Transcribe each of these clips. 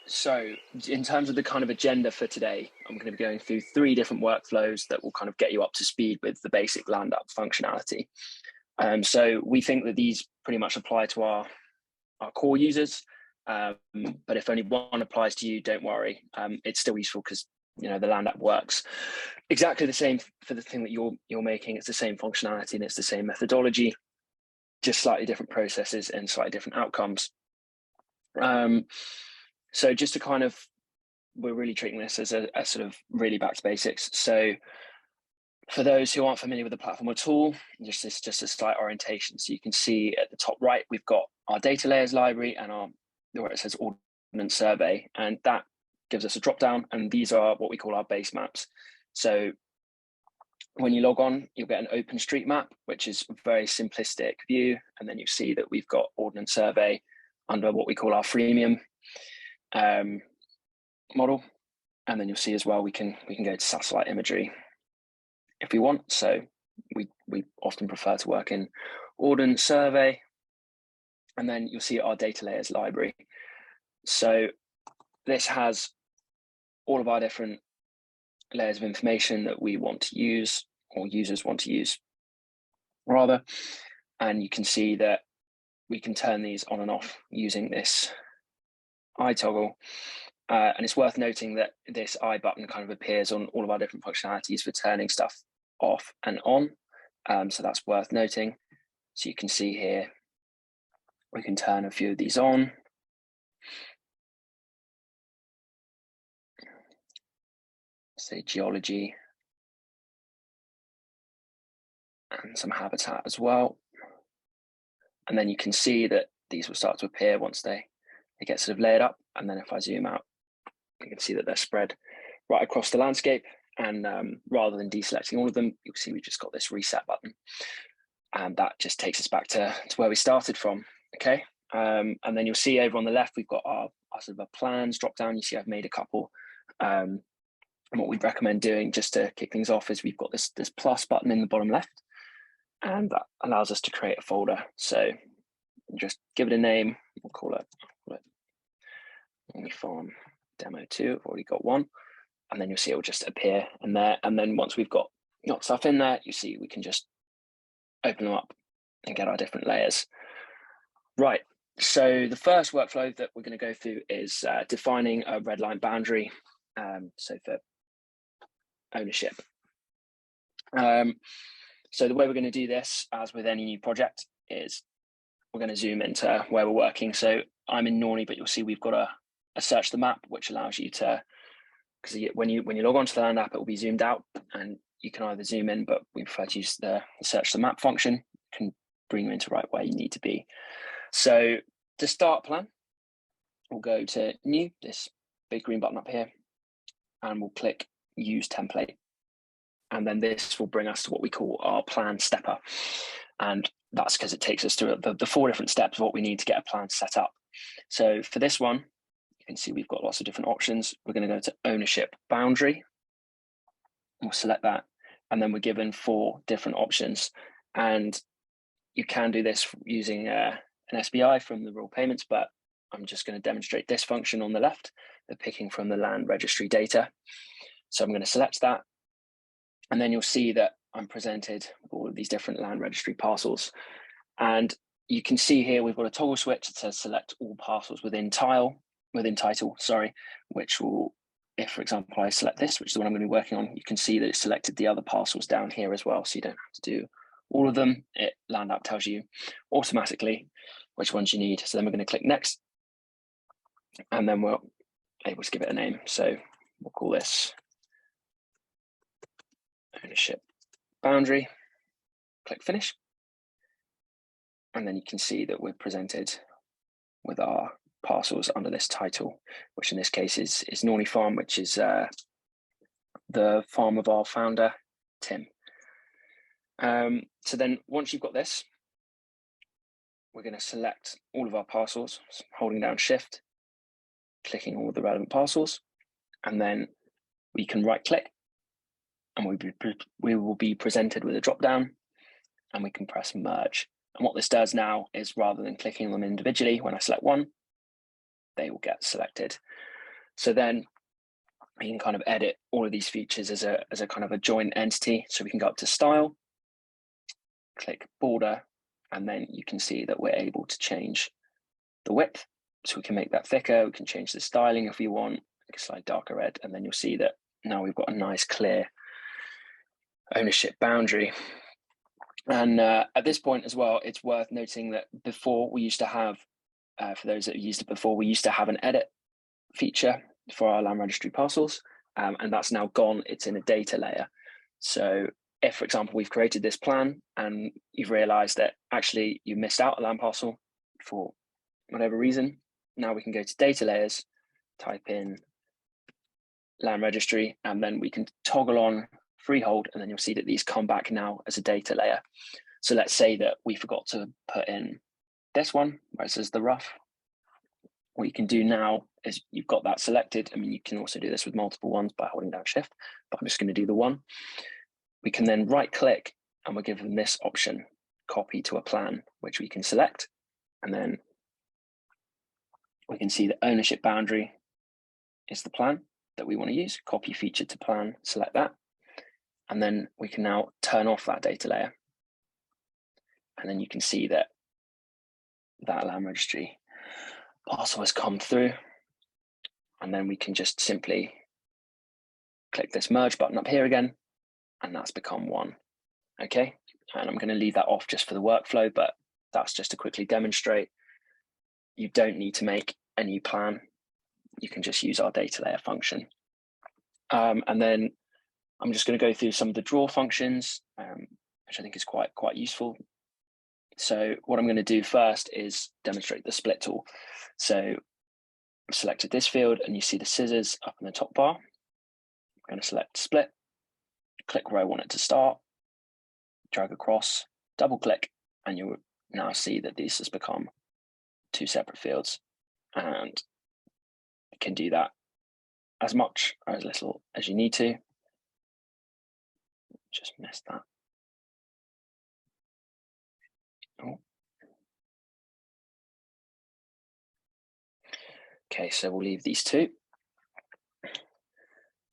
So in terms of the kind of agenda for today, I'm going to be going through 3 different workflows that will kind of get you up to speed with the basic LandUp functionality. So we think that these pretty much apply to our core users, but if only one applies to you, don't worry. It's still useful because the LandUp works exactly the same for the thing that you're making. It's the same functionality and it's the same methodology, just slightly different processes and slightly different outcomes. So just to kind of, we're really treating this as a sort of really back to basics. So for those who aren't familiar with the platform at all, just a slight orientation. So you can see at the top right, we've got our data layers library and where it says Ordnance Survey, and that gives us a drop down, and these are what we call our base maps. So when you log on, you'll get an OpenStreetMap, which is a very simplistic view, and then you see that we've got Ordnance Survey under what we call our freemium model, and then you'll see as well we can go to satellite imagery if we want. So we often prefer to work in Ordnance Survey, and then you'll see our data layers library. So this has all of our different layers of information that we want to use, or users want to use rather, and you can see that we can turn these on and off using this eye toggle. And it's worth noting that this eye button kind of appears on all of our different functionalities for turning stuff off and on. So that's worth noting. So you can see here, we can turn a few of these on. Say geology and some habitat as well. And then you can see that these will start to appear once they get sort of layered up. And then if I zoom out, you can see that they're spread right across the landscape. And rather than deselecting all of them, you'll see we've just got this reset button. And that just takes us back to where we started from, okay? And then you'll see over on the left, we've got our sort of a plans drop down. You see I've made a couple. And what we'd recommend doing just to kick things off is we've got this plus button in the bottom left, and that allows us to create a folder. So just give it a name. We'll call it Farm Demo 2. I've already got one, and then you'll see it will just appear in there. And then once we've got stuff in there, you see we can just open them up and get our different layers. Right. So the first workflow that we're going to go through is defining a red line boundary. So for ownership. So the way we're going to do this, as with any new project, is we're going to zoom into where we're working. So I'm in Norney, but you'll see we've got a search the map, which allows you to, because when you log onto the LandUp, it will be zoomed out, and you can either zoom in, but we prefer to use the search the map function. It can bring you into right where you need to be. So to start plan, we'll go to new, this big green button up here, and we'll click use template. And then this will bring us to what we call our plan stepper. And that's because it takes us through the 4 different steps of what we need to get a plan set up. So for this one, you can see we've got lots of different options. We're going to go to ownership boundary. We'll select that. And then we're given 4 different options. And you can do this using an SBI from the raw payments, but I'm just going to demonstrate this function on the left, the picking from the land registry data. So I'm going to select that. And then you'll see that I'm presented with all of these different land registry parcels. And you can see here, we've got a toggle switch that says select all parcels within title, which will, if for example, I select this, which is the one I'm going to be working on, you can see that it's selected the other parcels down here as well. So you don't have to do all of them. LandUp tells you automatically which ones you need. So then we're going to click next, and then we're able to give it a name. So we'll call this ownership boundary, click finish. And then you can see that we're presented with our parcels under this title, which in this case is Norney Farm, which is the farm of our founder, Tim. So then once you've got this, we're going to select all of our parcels, holding down Shift, clicking all the relevant parcels, and then we can right click, and we will be presented with a drop down, and we can press merge. And what this does now is, rather than clicking them individually, when I select one, they will get selected. So then we can kind of edit all of these features as a kind of a joint entity. So we can go up to style, click border, and then you can see that we're able to change the width. So we can make that thicker, we can change the styling if we want, make a slight darker red, and then you'll see that now we've got a nice clear ownership boundary. And at this point as well, it's worth noting that before we used to have, for those that used it before, we used to have an edit feature for our land registry parcels, and that's now gone. It's in a data layer. So if, for example, we've created this plan and you've realized that actually you missed out a land parcel for whatever reason, now we can go to data layers, type in land registry, and then we can toggle on freehold, and then you'll see that these come back now as a data layer. So let's say that we forgot to put in this one where it says the rough. What you can do now is you've got that selected. I mean, you can also do this with multiple ones by holding down shift, but I'm just going to do the one. We can then right click and we're given this option, copy to a plan, which we can select. And then we can see the ownership boundary is the plan that we want to use, copy feature to plan, select that. And then we can now turn off that data layer. And then you can see that that land registry parcel has come through. And then we can just simply click this merge button up here again, and that's become one. Okay, and I'm going to leave that off just for the workflow, but that's just to quickly demonstrate. You don't need to make a new plan. You can just use our data layer function. And then I'm just going to go through some of the draw functions, which I think is quite useful. So what I'm going to do first is demonstrate the split tool. So I've selected this field and you see the scissors up in the top bar. I'm going to select split, click where I want it to start, drag across, double click, and you'll now see that this has become two separate fields. And you can do that as much or as little as you need to. Just missed that. Oh. Okay, so we'll leave these two.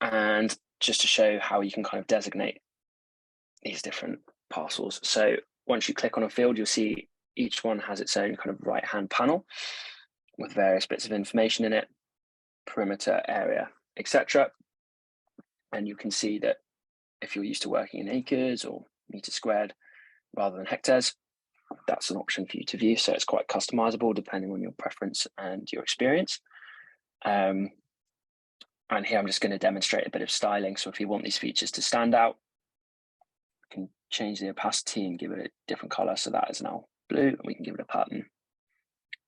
And just to show how you can kind of designate these different parcels. So once you click on a field, you'll see each one has its own kind of right-hand panel with various bits of information in it, perimeter, area, etc. And you can see that if you're used to working in acres or meters squared rather than hectares, that's an option for you to view. So it's quite customizable depending on your preference and your experience. And here I'm just going to demonstrate a bit of styling. So if you want these features to stand out, you can change the opacity and give it a different color. So that is now blue, and we can give it a pattern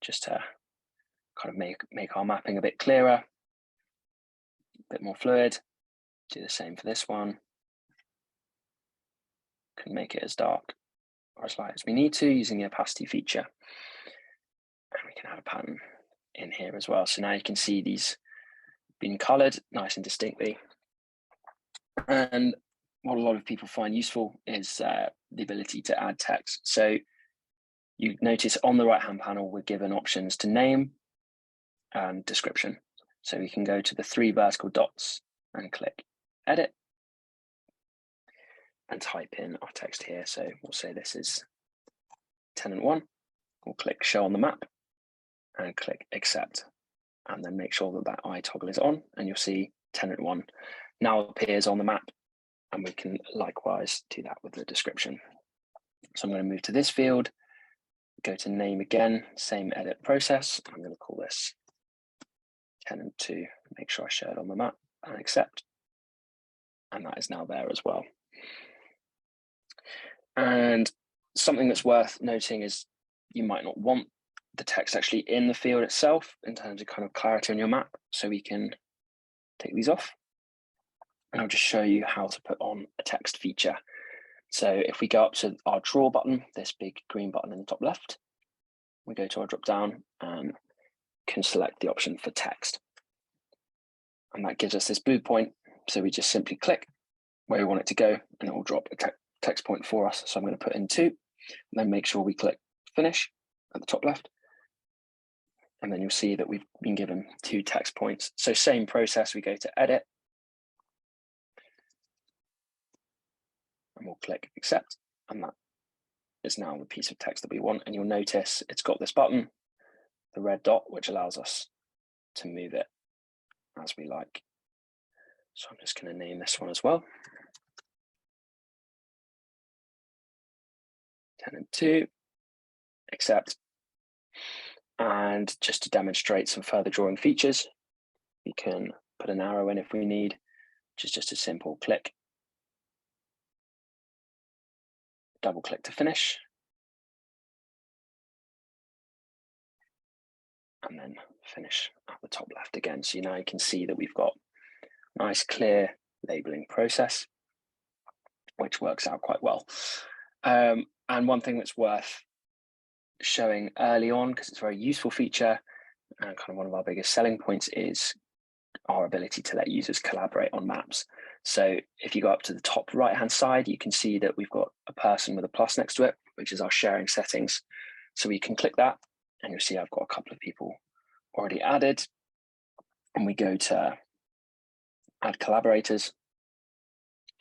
just to kind of make our mapping a bit clearer, a bit more fluid. Do the same for this one. Can make it as dark or as light as we need to using the opacity feature. And we can add a pattern in here as well. So now you can see these being colored nice and distinctly. And what a lot of people find useful is the ability to add text. So you notice on the right-hand panel, we're given options to name and description. So we can go to the three vertical dots and click edit and type in our text here. So we'll say this is tenant one. We'll click show on the map and click accept, and then make sure that that eye toggle is on, and you'll see tenant one now appears on the map, and we can likewise do that with the description. So I'm going to move to this field, go to name again, same edit process. I'm going to call this tenant 2, make sure I show it on the map and accept. And that is now there as well. And something that's worth noting is you might not want the text actually in the field itself in terms of kind of clarity on your map. So we can take these off. And I'll just show you how to put on a text feature. So if we go up to our draw button, this big green button in the top left, we go to our drop down and can select the option for text. And that gives us this blue point. So we just simply click where we want it to go and it will drop a text point for us. So I'm going to put in 2, and then make sure we click finish at the top left. And then you'll see that we've been given 2 text points. So same process, we go to edit, and we'll click accept, and that is now the piece of text that we want. And you'll notice it's got this button, the red dot, which allows us to move it as we like. So I'm just going to name this one as well. Tenant 2, accept. And just to demonstrate some further drawing features, we can put an arrow in if we need, which is just a simple click. Double click to finish. And then finish at the top left again. So now you can see that we've got a nice clear labeling process, which works out quite well. And one thing that's worth showing early on, because it's a very useful feature and kind of one of our biggest selling points, is our ability to let users collaborate on maps. So if you go up to the top right hand side, you can see that we've got a person with a plus next to it, which is our sharing settings. So we can click that and you'll see I've got a couple of people already added, and we go to add collaborators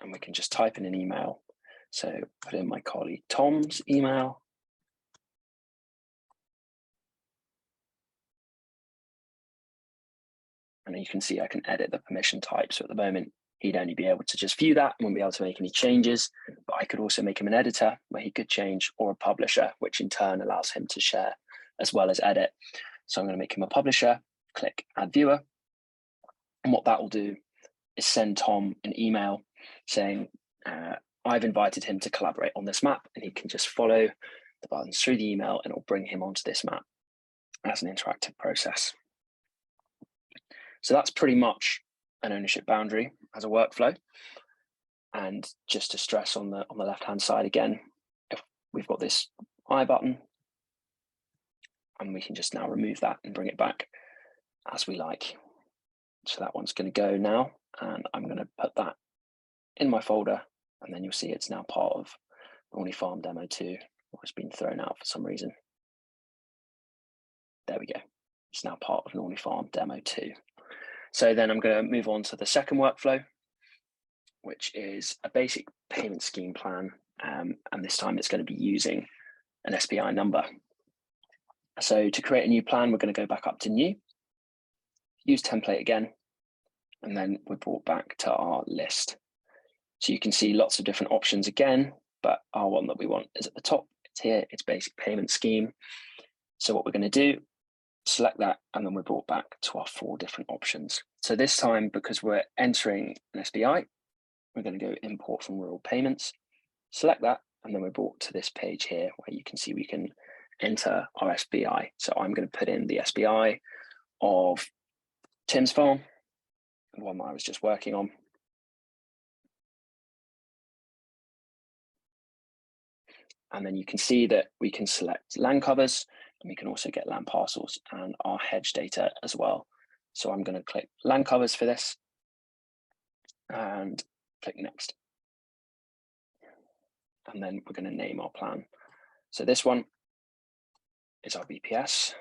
and we can just type in an email. So put in my colleague Tom's email. And you can see I can edit the permission type. So at the moment, he'd only be able to just view that and wouldn't be able to make any changes. But I could also make him an editor where he could change, or a publisher, which in turn allows him to share as well as edit. So I'm going to make him a publisher, click add viewer. And what that will do is send Tom an email saying, I've invited him to collaborate on this map, and he can just follow the buttons through the email and it'll bring him onto this map as an interactive process. So that's pretty much an ownership boundary as a workflow. And just to stress on the left-hand side again, if we've got this I button, and we can just now remove that and bring it back as we like. So that one's going to go now, and I'm going to put that in my folder, and then you'll see it's now part of Norney Farm Demo 2, or it's been thrown out for some reason. There we go. It's now part of Norney Farm Demo 2. So then I'm going to move on to the second workflow, which is a basic payment scheme plan. And this time it's going to be using an SPI number. So to create a new plan, we're going to go back up to new, use template again, and then we're brought back to our list. So you can see lots of different options again, but our one that we want is at the top. It's here, it's basic payment scheme. So what we're going to do, select that, and then we're brought back to our 4 different options. So this time, because we're entering an SPI, we're going to go import from rural payments, select that, and then we're brought to this page here where you can see we can enter our SPI. So I'm going to put in the SPI of Tim's Farm, the one that I was just working on. And then you can see that we can select land covers, and we can also get land parcels and our hedge data as well. So I'm going to click land covers for this and click next. And then we're going to name our plan. So this one is our BPS.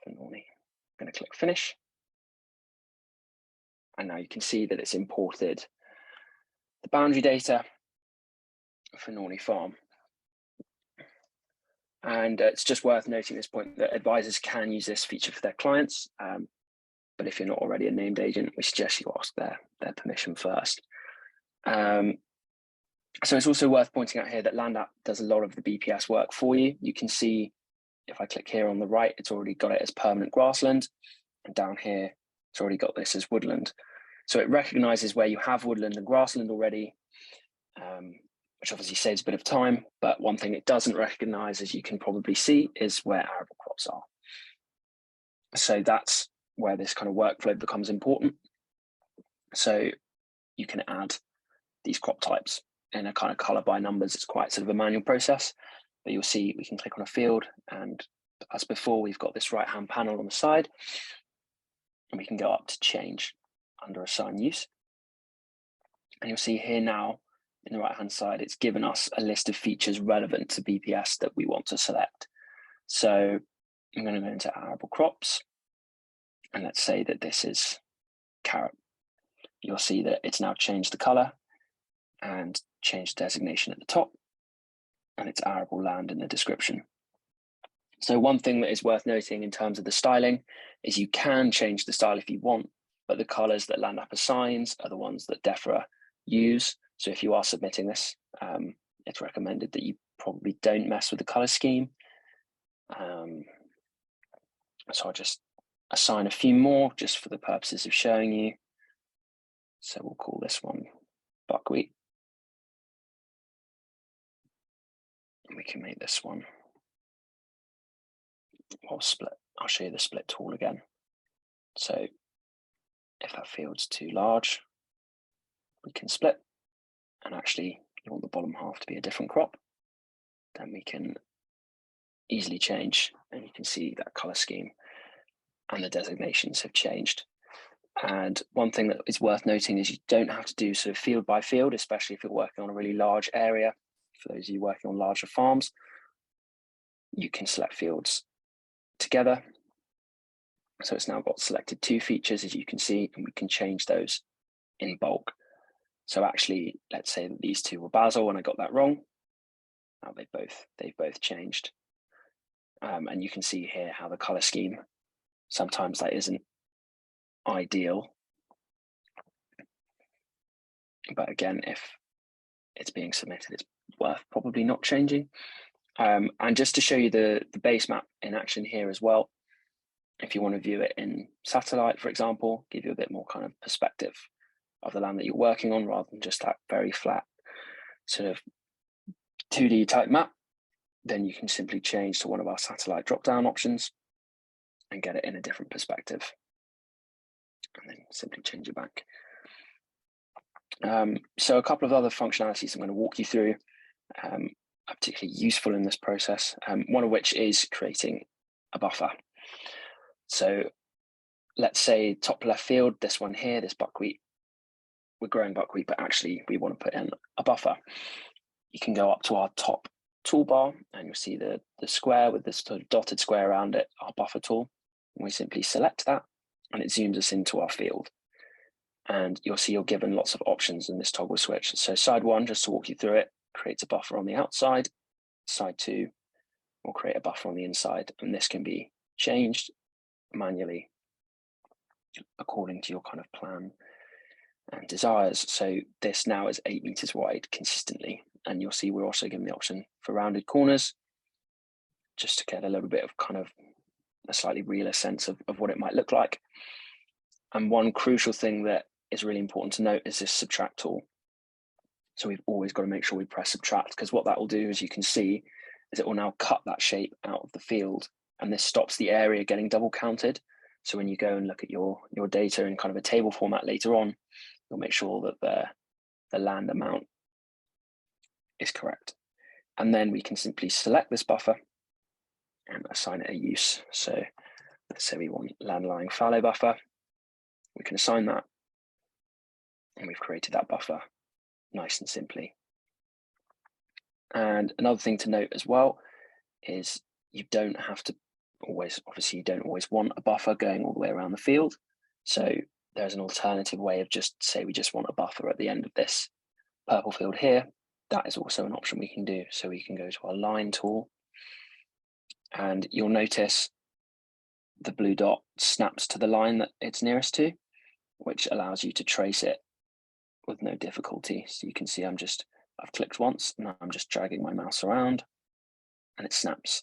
I'm going to click finish. And now you can see that it's imported the boundary data for Norney Farm. And it's just worth noting at this point that advisors can use this feature for their clients. But if you're not already a named agent, we suggest you ask their permission first. So it's also worth pointing out here that LandApp does a lot of the BPS work for you. You can see if I click here on the right, it's already got it as permanent grassland. And down here, it's already got this as woodland. So it recognizes where you have woodland and grassland already, which obviously saves a bit of time. But one thing it doesn't recognize, as you can probably see, is where arable crops are. So that's where this kind of workflow becomes important. So you can add these crop types in a kind of color by numbers. It's quite sort of a manual process, but you'll see we can click on a field, and as before, we've got this right-hand panel on the side, and we can go up to change under assign use. And you'll see here now in the right-hand side, it's given us a list of features relevant to BPS that we want to select. So I'm going to go into arable crops, and let's say that this is carrot. You'll see that it's now changed the color and changed designation at the top, and it's arable land in the description. So one thing that is worth noting in terms of the styling is you can change the style if you want, but the colors that Land App assigns are the ones that DEFRA use. So if you are submitting this, it's recommended that you probably don't mess with the color scheme. So I'll just assign a few more just for the purposes of showing you. So we'll call this one buckwheat. And we can make this one, or split. I'll show you the split tool again. So if that field's too large, we can split. And actually you want the bottom half to be a different crop, then we can easily change, and you can see that color scheme and the designations have changed. And one thing that is worth noting is you don't have to do sort of field by field, especially if you're working on a really large area. For those of you working on larger farms, you can select fields together. So it's now got selected 2 features, as you can see, and we can change those in bulk. So actually, let's say that these 2 were basil and I got that wrong. Now they've both changed. And you can see here how the color scheme, sometimes that isn't ideal. But again, if it's being submitted, it's worth probably not changing. And just to show you the base map in action here as well, if you want to view it in satellite, for example, give you a bit more kind of perspective of the land that you're working on rather than just that very flat sort of 2D type map, then you can simply change to one of our satellite drop-down options and get it in a different perspective, and then simply change it back. So a couple of other functionalities I'm going to walk you through are particularly useful in this process, one of which is creating a buffer. So let's say top left field, this one here, this buckwheat, we're growing buckwheat, but actually we want to put in a buffer. You can go up to our top toolbar and you'll see the square with this sort of dotted square around it, our buffer tool. And we simply select that and it zooms us into our field. And you'll see you're given lots of options in this toggle switch. So side 1, just to walk you through it, creates a buffer on the outside. Side 2 will create a buffer on the inside, and this can be changed manually according to your kind of plan and desires. So this now is 8 meters wide consistently, and you'll see we're also given the option for rounded corners, just to get a little bit of kind of a slightly realer sense of what it might look like. And one crucial thing that is really important to note is this subtract tool. So we've always got to make sure we press subtract, because what that will do, as you can see, is it will now cut that shape out of the field, and this stops the area getting double counted. So when you go and look at your data in kind of a table format later on, you'll make sure that the land amount is correct. And then we can simply select this buffer and assign it a use. So let's say we want land lying fallow buffer. We can assign that, and we've created that buffer nice and simply. And another thing to note as well is you don't have to always, obviously you don't always want a buffer going all the way around the field. So there's an alternative way of just say we just want a buffer at the end of this purple field here. That is also an option we can do. So we can go to our line tool, and you'll notice the blue dot snaps to the line that it's nearest to, which allows you to trace it with no difficulty. So you can see I've clicked once, and I'm just dragging my mouse around and it snaps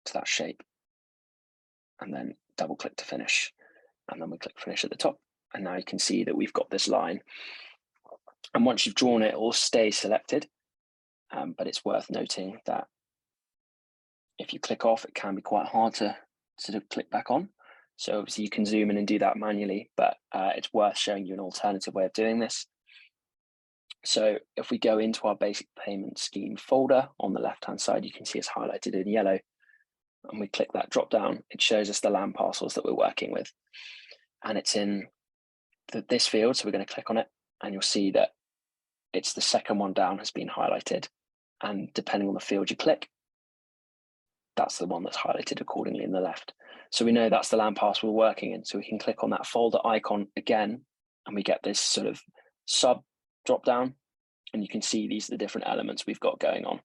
to that shape, and then double click to finish. And then we click finish at the top. And now you can see that we've got this line. And once you've drawn it, it will stay selected. But it's worth noting that if you click off, it can be quite hard to sort of click back on. So obviously you can zoom in and do that manually, but it's worth showing you an alternative way of doing this. So if we go into our basic payment scheme folder on the left-hand side, you can see it's highlighted in yellow, and we click that drop down, it shows us the land parcels that we're working with. And it's in this field, so we're going to click on it, and you'll see that it's the second one down has been highlighted. And depending on the field you click, that's the one that's highlighted accordingly in the left. So we know that's the LAN pass we're working in. So we can click on that folder icon again, and we get this sort of sub drop down, and you can see these are the different elements we've got going on.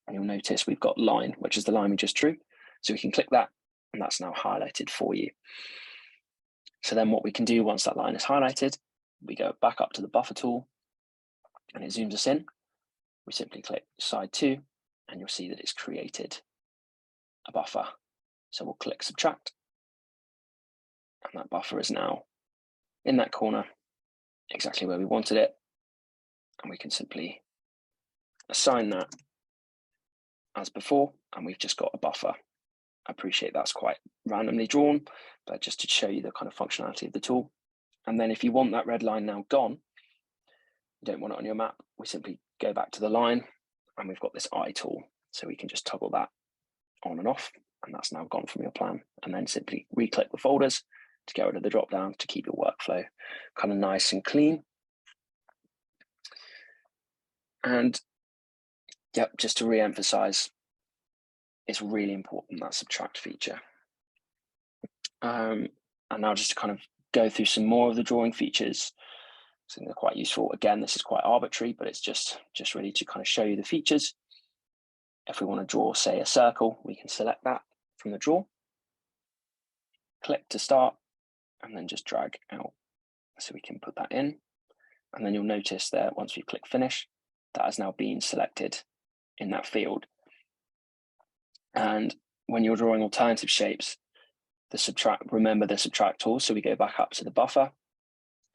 And you'll notice we've got line, which is the line we just drew. So we can click that, and that's now highlighted for you. So then what we can do once that line is highlighted, we go back up to the buffer tool, and it zooms us in. We simply click side 2, and you'll see that it's created a buffer. So we'll click subtract, and that buffer is now in that corner, exactly where we wanted it. And we can simply assign that as before, and we've just got a buffer. I appreciate that's quite randomly drawn, but just to show you the kind of functionality of the tool. And then if you want that red line now gone, you don't want it on your map, we simply go back to the line, and we've got this eye tool. So we can just toggle that on and off, and that's now gone from your plan. And then simply re-click the folders to get rid of the drop down to keep your workflow kind of nice and clean. And yep, just to re-emphasize, it's really important, that subtract feature. And now just to kind of go through some more of the drawing features, I think they're quite useful. Again, this is quite arbitrary, but it's just really to kind of show you the features. If we want to draw, say, a circle, we can select that from the draw, click to start, and then just drag out. So we can put that in. And then you'll notice that once we click finish, that has now been selected in that field. And when you're drawing alternative shapes, remember the subtract tool. So we go back up to the buffer,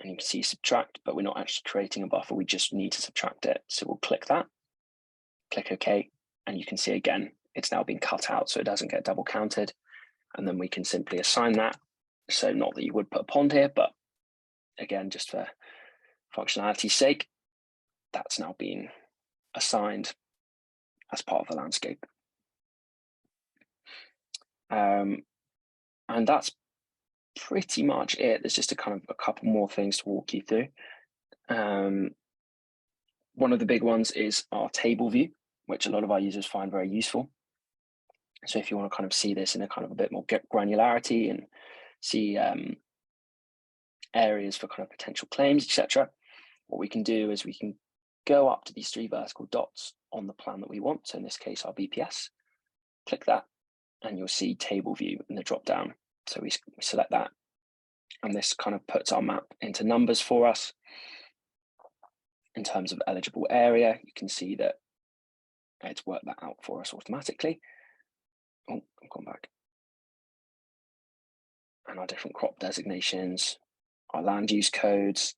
and you can see subtract, but we're not actually creating a buffer. We just need to subtract it. So we'll click that, click OK, and you can see again, it's now been cut out so it doesn't get double counted. And then we can simply assign that. So not that you would put a pond here, but again, just for functionality's sake, that's now been assigned as part of the landscape. And that's pretty much it. There's just a couple more things to walk you through. One of the big ones is our table view, which a lot of our users find very useful. So if you want to kind of see this in a bit more granularity and see areas for kind of potential claims, etc., what we can do is we can go up to these 3 vertical dots on the plan that we want. So in this case, our BPS, click that, and you'll see table view in the drop down. So we select that, and this kind of puts our map into numbers for us. In terms of eligible area, you can see that it's worked that out for us automatically. Oh, I've gone back. And our different crop designations, our land use codes,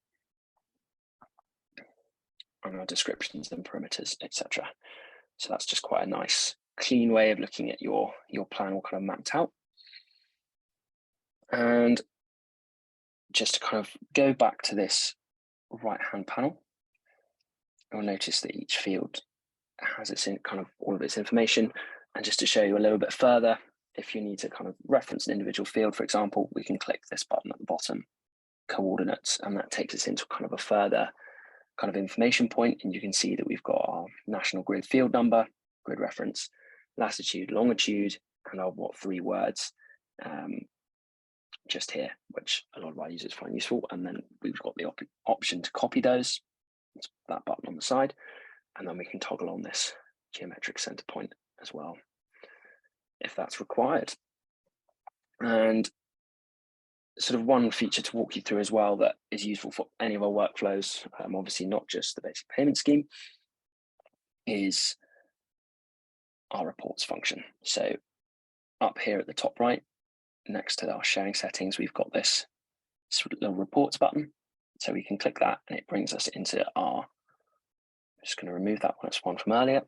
and our descriptions and perimeters, etc. So that's just quite a nice, clean way of looking at your plan all kind of mapped out. And just to kind of go back to this right-hand panel, you'll notice that each field has its kind of all of its information. And just to show you a little bit further, if you need to kind of reference an individual field, for example, we can click this button at the bottom, coordinates, and that takes us into kind of a further kind of information point. And you can see that we've got our national grid field number, grid reference, latitude, longitude, and our 3 words just here, which a lot of our users find useful. And then we've got the option to copy those, it's that button on the side, and then we can toggle on this geometric center point as well, if that's required. And sort of one feature to walk you through as well that is useful for any of our workflows, obviously not just the basic payment scheme, is our reports function. So up here at the top right, next to our sharing settings, we've got this little reports button. So we can click that, and it brings us into our, I'm just going to remove that one, it's one from earlier,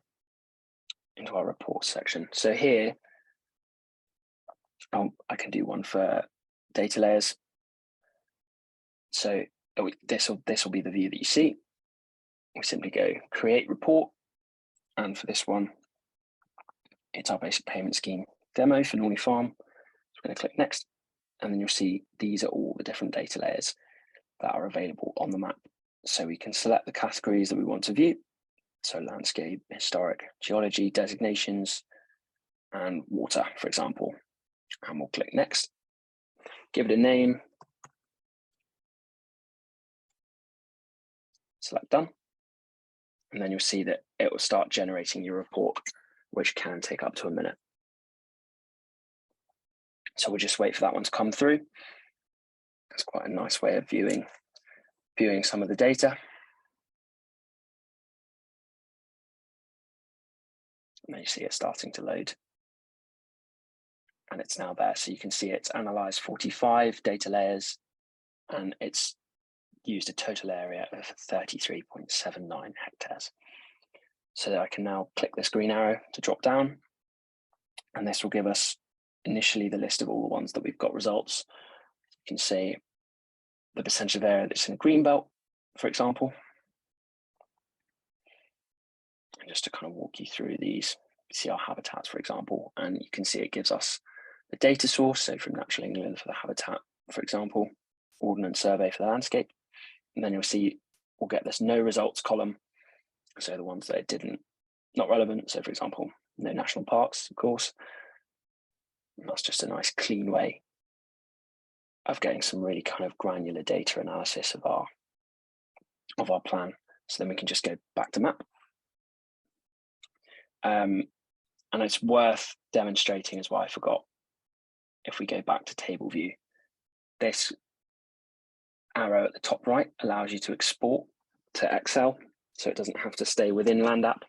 into our reports section. So here, I can do one for data layers. So this will be the view that you see. We simply go create report, and for this one, it's our basic payment scheme demo for Norney Farm. So we're going to click next, and then you'll see these are all the different data layers that are available on the map. So we can select the categories that we want to view. So landscape, historic, geology, designations, and water, for example. And we'll click next, give it a name, select done. And then you'll see that it will start generating your report, which can take up to a minute. So we'll just wait for that one to come through. That's quite a nice way of viewing some of the data. And then you see it starting to load. And it's now there. So you can see it's analyzed 45 data layers, and it's used a total area of 33.79 hectares. So I can now click this green arrow to drop down, and this will give us initially the list of all the ones that we've got results. You can see the percentage of area that's in a green belt, for example. And just to kind of walk you through these, see our habitats, for example, and you can see it gives us the data source, so from Natural England for the habitat, for example, Ordnance Survey for the landscape. And then you'll see we'll get this no results column. So the ones that it didn't, not relevant. So for example, no national parks, of course. And that's just a nice clean way of getting some really kind of granular data analysis of our plan. So then we can just go back to map. And it's worth demonstrating as well, I forgot, if we go back to table view, this arrow at the top right allows you to export to Excel, so it doesn't have to stay within LandApp.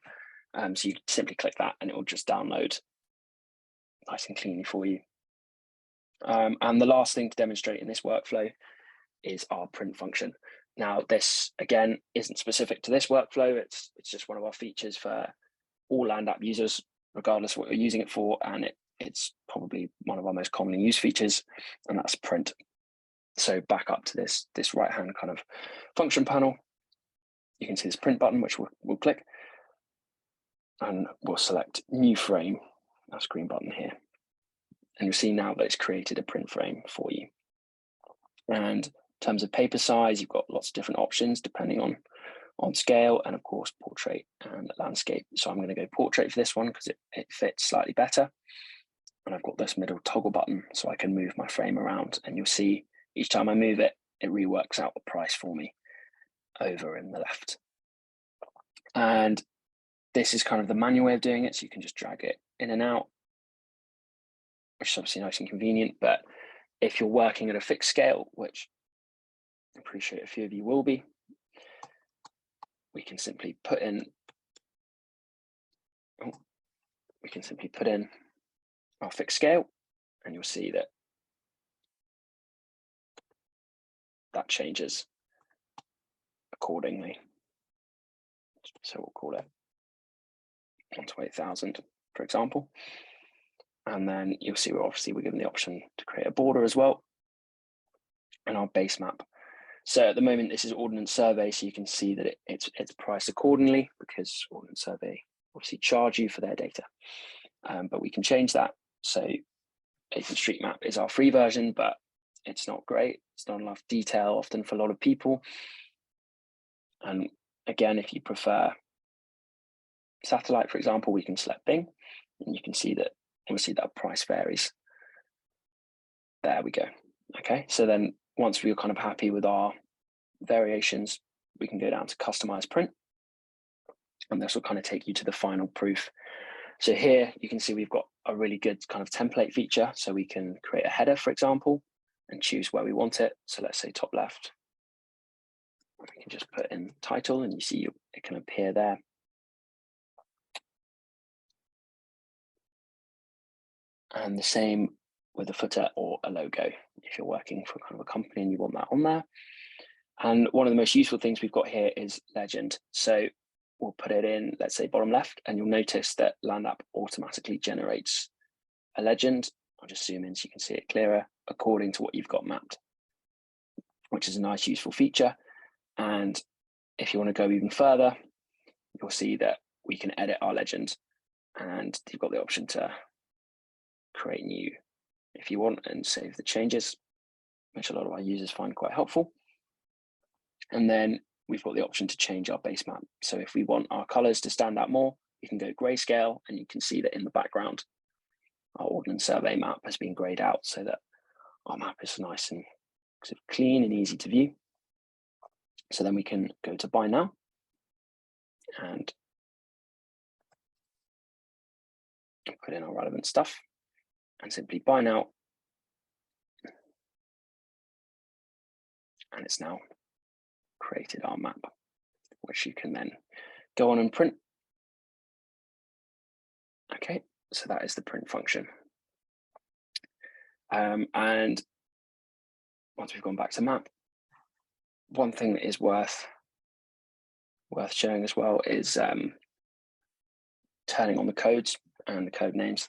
So you simply click that and it will just download nice and cleanly for you. And the last thing to demonstrate in this workflow is our print function. Now, this again isn't specific to this workflow. It's just one of our features for all LandApp users, regardless of what you're using it for, and it's probably one of our most commonly used features, and that's print. So back up to this right-hand kind of function panel, you can see this print button, which we'll click, and we'll select new frame, that's green button here. And you'll see now that it's created a print frame for you. And in terms of paper size, you've got lots of different options depending on scale, and of course, portrait and landscape. So I'm going to go portrait for this one because it fits slightly better. And I've got this middle toggle button so I can move my frame around, and you'll see each time I move it, it reworks out the price for me over in the left. And this is kind of the manual way of doing it. So you can just drag it in and out, which is obviously nice and convenient. But if you're working at a fixed scale, which I appreciate a few of you will be, we can simply put in our fixed scale, and you'll see that that changes accordingly. So we'll call it 1 to 8,000, for example. And then you'll see we're given the option to create a border as well, and our base map. So at the moment, this is Ordnance Survey, so you can see that it's priced accordingly because Ordnance Survey obviously charge you for their data. But we can change that. So OpenStreetMap is our free version, but it's not great. It's not enough detail often for a lot of people. And again, if you prefer satellite, for example, we can select Bing, and you can see that obviously that price varies. There we go. Okay, so then once we're kind of happy with our variations, we can go down to customize print, and this will kind of take you to the final proof. So here you can see we've got a really good kind of template feature. So we can create a header, for example, and choose where we want it. So let's say top left. We can just put in title, and you see it can appear there. And the same with a footer or a logo if you're working for kind of a company and you want that on there. And one of the most useful things we've got here is legend. So we'll put it in, let's say bottom left, and you'll notice that LandApp automatically generates a legend. I'll just zoom in so you can see it clearer according to what you've got mapped, which is a nice useful feature. And if you want to go even further, you'll see that we can edit our legend, and you've got the option to create new if you want and save the changes, which a lot of our users find quite helpful. And then we've got the option to change our base map. So if we want our colors to stand out more, we can go grayscale, and you can see that in the background, our Ordnance Survey map has been grayed out so that our map is nice and sort of clean and easy to view. So then we can go to Buy Now and put in our relevant stuff and simply Buy Now. And it's now created our map, which you can then go on and print. Okay, so that is the print function. And once we've gone back to map, one thing that is worth showing as well is turning on the codes and the code names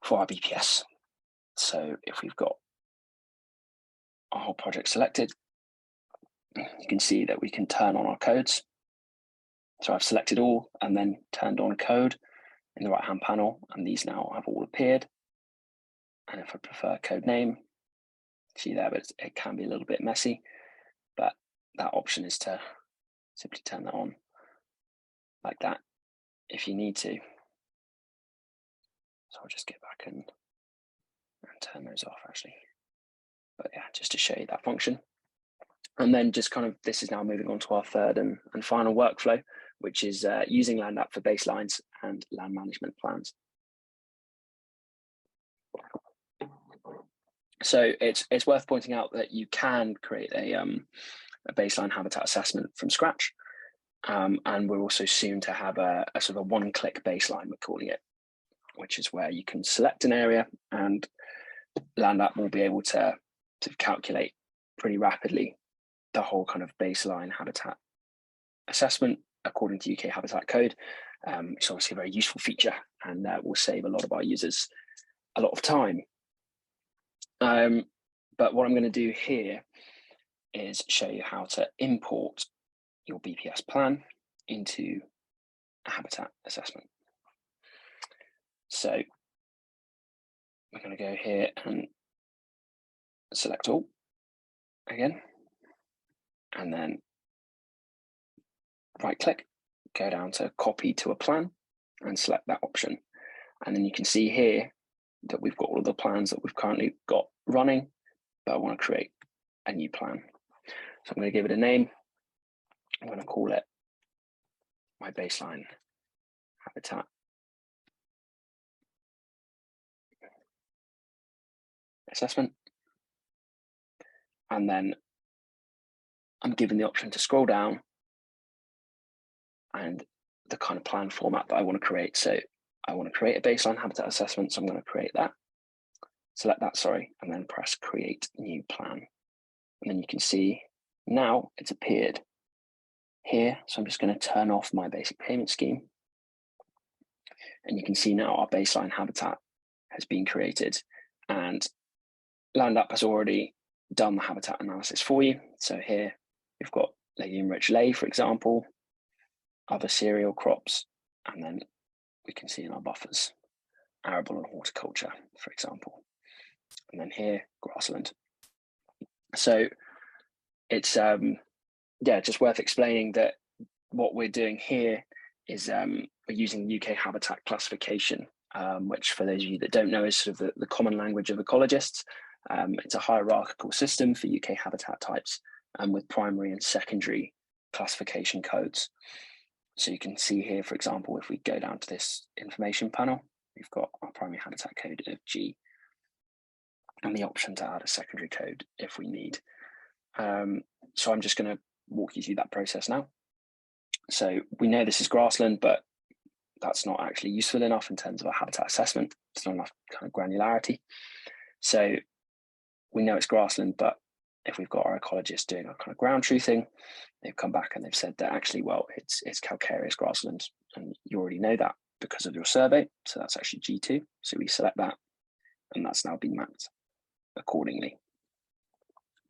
for our BPS. So if we've got our whole project selected, you can see that we can turn on our codes. So I've selected all and then turned on code in the right-hand panel, and these now have all appeared. And if I prefer code name, see there, but it can be a little bit messy, but that option is to simply turn that on like that if you need to. So I'll just get back and turn those off actually. But yeah, just to show you that function. And then just kind of, this is now moving on to our third and final workflow, which is using LandApp for baselines and land management plans. So it's worth pointing out that you can create a baseline habitat assessment from scratch. And we're also soon to have a sort of a one-click baseline, we're calling it, which is where you can select an area and LandApp will be able to calculate pretty rapidly the whole kind of baseline habitat assessment according to UK Habitat Code. It's obviously a very useful feature and will save a lot of our users a lot of time. But what I'm going to do here is show you how to import your BPS plan into a habitat assessment. So we're going to go here and select all again, and then right click, go down to copy to a plan and select that option. And then you can see here that we've got all of the plans that we've currently got running, but I want to create a new plan. So I'm going to give it a name. I'm going to call it my baseline habitat assessment. And then I'm given the option to scroll down and the kind of plan format that I want to create. So I want to create a baseline habitat assessment. So I'm going to create that, select that, sorry, and then press create new plan. And then you can see now it's appeared here. So I'm just going to turn off my basic payment scheme. And you can see now our baseline habitat has been created and LandApp has already done the habitat analysis for you. So here we've got legume-rich ley, for example, other cereal crops, and then we can see in our buffers, arable and horticulture, for example. And then here, grassland. So it's just worth explaining that what we're doing here is we're using UK habitat classification, which for those of you that don't know is sort of the common language of ecologists. It's a hierarchical system for UK habitat types with primary and secondary classification codes. So you can see here, for example, if we go down to this information panel, we've got our primary habitat code of G and the option to add a secondary code if we need. So I'm just going to walk you through that process now. So we know this is grassland, but that's not actually useful enough in terms of a habitat assessment. It's not enough kind of granularity. So we know it's grassland, but if we've got our ecologists doing our kind of ground truthing, they've come back and they've said that actually, well, it's calcareous grassland, and you already know that because of your survey. So that's actually G2. So we select that, and that's now been mapped accordingly.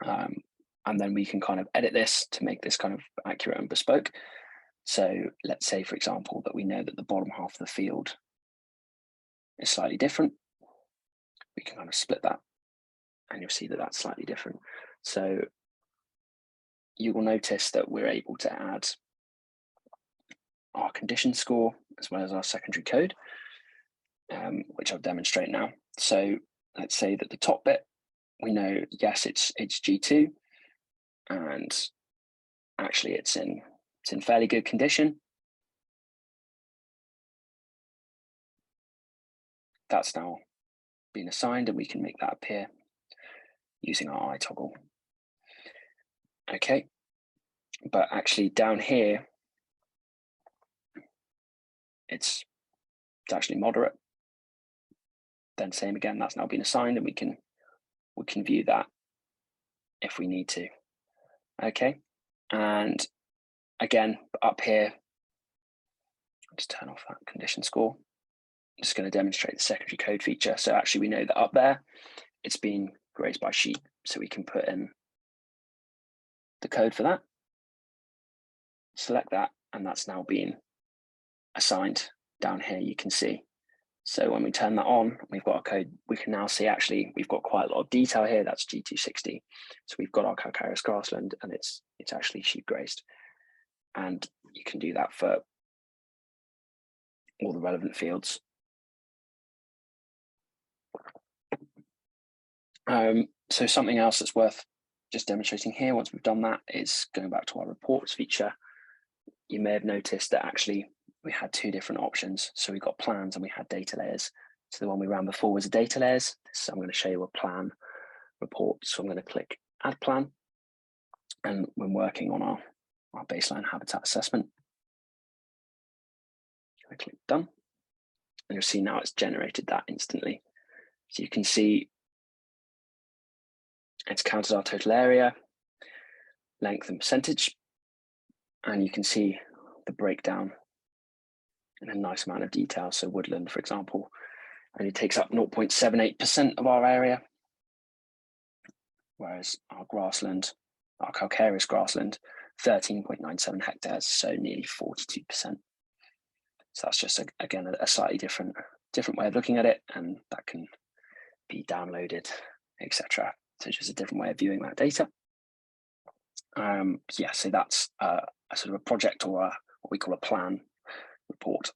And then we can kind of edit this to make this kind of accurate and bespoke. So let's say, for example, that we know that the bottom half of the field is slightly different. We can kind of split that and you'll see that that's slightly different. So you will notice that we're able to add our condition score as well as our secondary code, which I'll demonstrate now. So let's say that the top bit, we know, yes, it's G2, and actually it's in fairly good condition. That's now been assigned, and we can make that appear using our eye toggle. Okay, but actually down here, it's actually moderate. Then same again, that's now been assigned, and we can view that if we need to. Okay, and again, up here, I'll just turn off that condition score. I'm just going to demonstrate the secondary code feature. So actually we know that up there, it's been grazed by sheep. So we can put in the code for that, select that, and that's now been assigned down here, you can see. So when we turn that on, we've got our code, we can now see actually we've got quite a lot of detail here. That's G260. So we've got our calcareous grassland, and it's actually sheep grazed. And you can do that for all the relevant fields. So something else that's worth just demonstrating here once we've done that is going back to our reports feature. You may have noticed that actually we had two different options. So we got plans and we had data layers. So the one we ran before was a data layers. So I'm going to show you a plan report. So I'm going to click add plan. And when working on our baseline habitat assessment, I click done. And you'll see now it's generated that instantly. So you can see it's counted our total area, length and percentage, and you can see the breakdown in a nice amount of detail. So woodland, for example, only takes up 0.78% of our area, whereas our grassland, our calcareous grassland, 13.97 hectares, so nearly 42%. So that's just, again, a slightly different way of looking at it, and that can be downloaded, etc. So just a different way of viewing that data. Yeah, so that's a sort of a project, or what we call a plan report.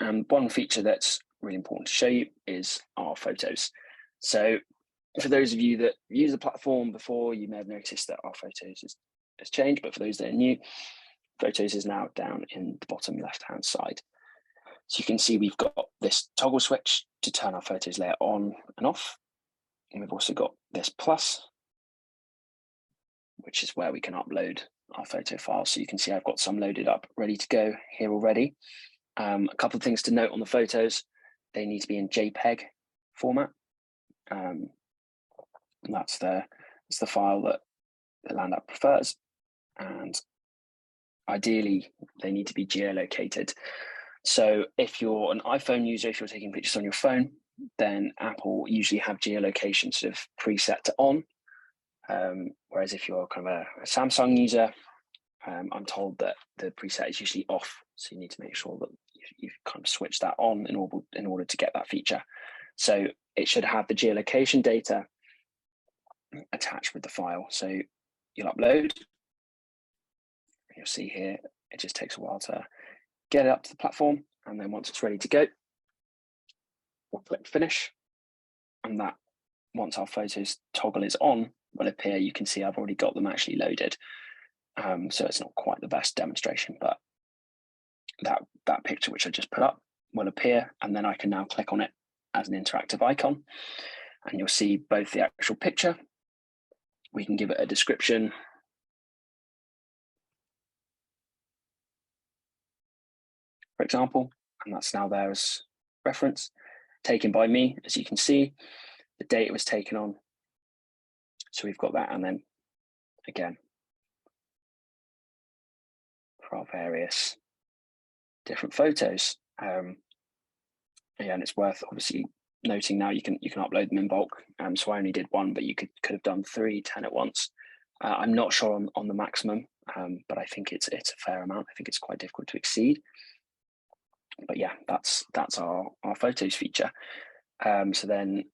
And one feature that's really important to show you is our photos. So for those of you that use the platform before, you may have noticed that our photos has changed, but for those that are new, photos is now down in the bottom left-hand side. So you can see we've got this toggle switch to turn our photos layer on and off. And we've also got this plus, which is where we can upload our photo files. So you can see I've got some loaded up, ready to go here already. A couple of things to note on the photos: they need to be in JPEG format. And that's the file that the Land app prefers. And ideally, they need to be geolocated. So if you're an iPhone user, if you're taking pictures on your phone, then Apple usually have geolocation sort of preset to on. Whereas if you're kind of a Samsung user, I'm told that the preset is usually off. So you need to make sure that you kind of switch that on in order to get that feature. So it should have the geolocation data attached with the file. So you'll upload. You'll see here, it just takes a while to get it up to the platform. And then once it's ready to go, we'll click finish. And that, once our photos toggle is on, will appear. You can see I've already got them actually loaded. So it's not quite the best demonstration, but that picture which I just put up will appear, and then I can now click on it as an interactive icon, and you'll see both the actual picture. We can give it a description. For example, and that's now there as reference, taken by me, as you can see, the date it was taken on. So we've got that, and then again, for our various different photos. And it's worth obviously noting now you can upload them in bulk. So I only did one, but you could have done 3, 10 at once. I'm not sure on the maximum, but I think it's a fair amount. I think it's quite difficult to exceed. But yeah, that's our photos feature. So then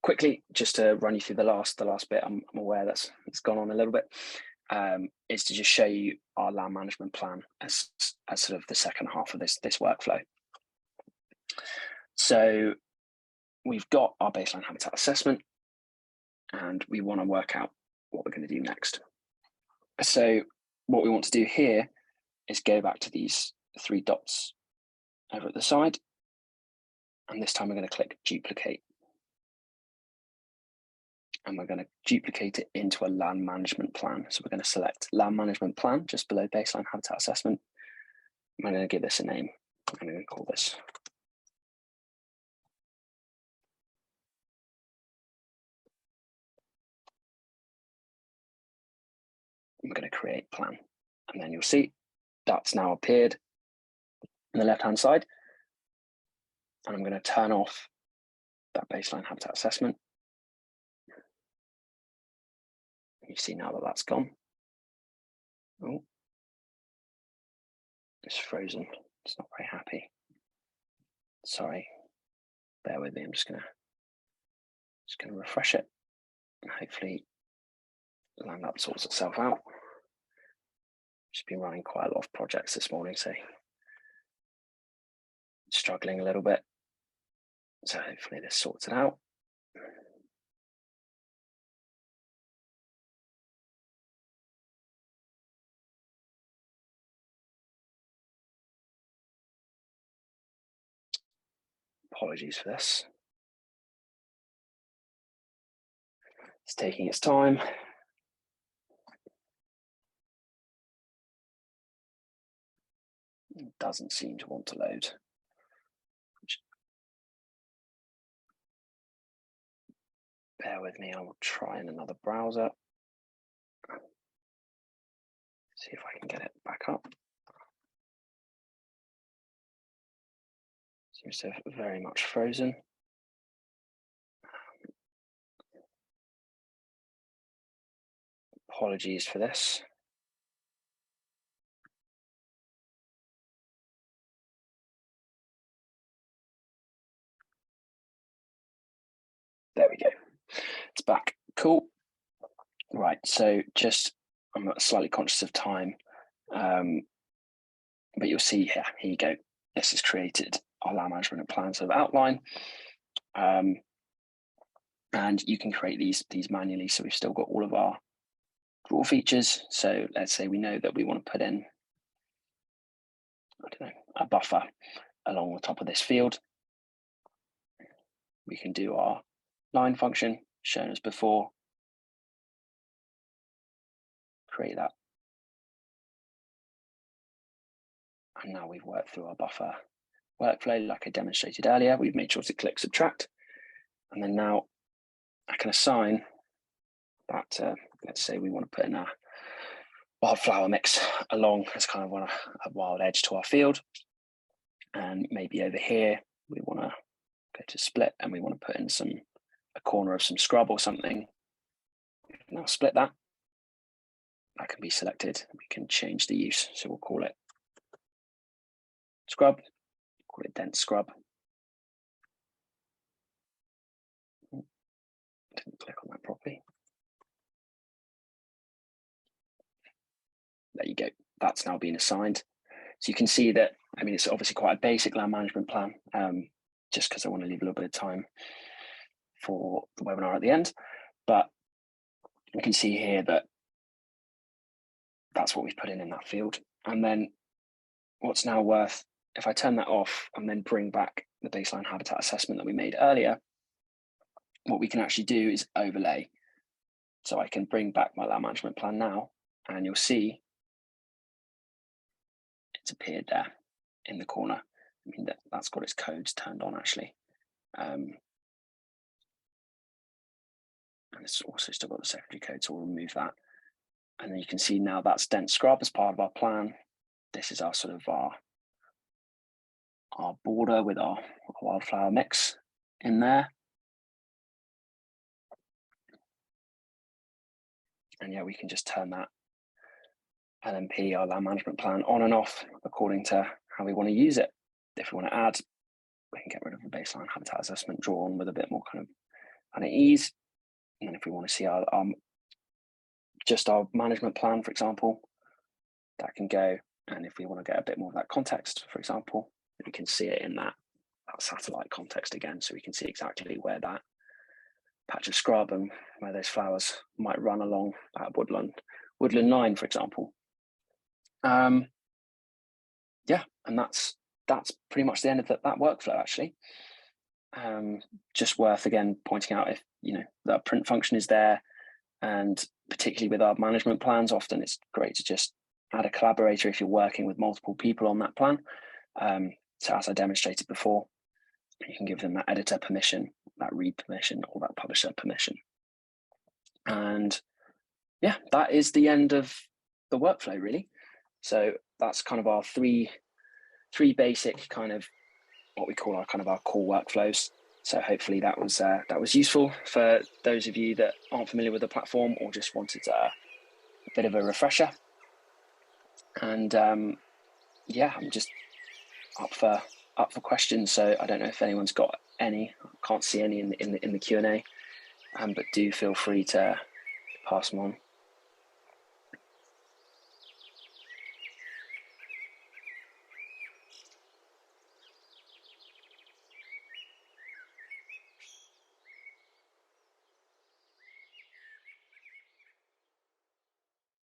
quickly, just to run you through the last bit, I'm aware it's gone on a little bit. is to just show you our land management plan as sort of the second half of this workflow. So we've got our baseline habitat assessment, and we want to work out what we're going to do next. So what we want to do here is go back to these 3 dots over at the side, and this time we're going to click duplicate. And we're going to duplicate it into a land management plan. So we're going to select land management plan just below baseline habitat assessment. I'm going to give this a name. I'm going to call this I'm going to create plan. And then you'll see that's now appeared on the left-hand side. And I'm going to turn off that baseline habitat assessment. You see now that that's gone. Oh, it's frozen. It's not very happy. Sorry, bear with me. I'm just gonna refresh it, and hopefully LandUp sorts itself out. Just been running quite a lot of projects this morning, so struggling a little bit. So hopefully this sorts it out. Apologies for this. It's taking its time. It doesn't seem to want to load. Bear with me, I will try in another browser. See if I can get it back up. Seems to have very much frozen. Apologies for this. There we go. It's back. Cool. Right. So I'm slightly conscious of time, but you'll see here you go. This has created our land management plan sort of outline. And you can create these manually. So we've still got all of our draw features. So let's say we know that we want to put in, I don't know, a buffer along the top of this field. We can do our line function shown as before. Create that. And now we've worked through our buffer workflow like I demonstrated earlier. We've made sure to click subtract. And then now I can assign that, let's say we want to put in a wildflower mix along as kind of a wild edge to our field. And maybe over here, we want to go to split and we want to put in a corner of some scrub or something. Now split that. That can be selected. We can change the use. So we'll call it scrub, call it dense scrub. Didn't click on that properly. There you go. That's now been assigned. So you can see that, I mean, it's obviously quite a basic land management plan, just because I want to leave a little bit of time for the webinar at the end. But you can see here that that's what we've put in that field. And then what's now worth, if I turn that off and then bring back the baseline habitat assessment that we made earlier, what we can actually do is overlay. So I can bring back my land management plan now, and you'll see it's appeared there in the corner. I mean, that's got its codes turned on actually. And it's also still got the secondary code, so we'll remove that. And then you can see now that's dense scrub as part of our plan. This is our sort of our border with our wildflower mix in there. And yeah, we can just turn that LMP, our land management plan, on and off according to how we want to use it. If we want to add, we can get rid of the baseline habitat assessment drawn with a bit more kind of ease. And then if we want to see our just our management plan, for example, that can go. And if we want to get a bit more of that context, for example, we can see it in that satellite context again. So we can see exactly where that patch of scrub and where those flowers might run along that woodland line, for example. Yeah, and that's pretty much the end of that workflow, actually. Just worth, again, pointing out, if that print function is there, and particularly with our management plans, often it's great to just add a collaborator if you're working with multiple people on that plan. So as I demonstrated before, you can give them that editor permission, that read permission, or that publisher permission. And yeah, that is the end of the workflow, really. So that's kind of our three basic kind of what we call our core workflows. So hopefully that was useful for those of you that aren't familiar with the platform or just wanted a bit of a refresher. And yeah, I'm just up for questions. So I don't know if anyone's got any. I can't see any in the Q&A, but do feel free to pass them on.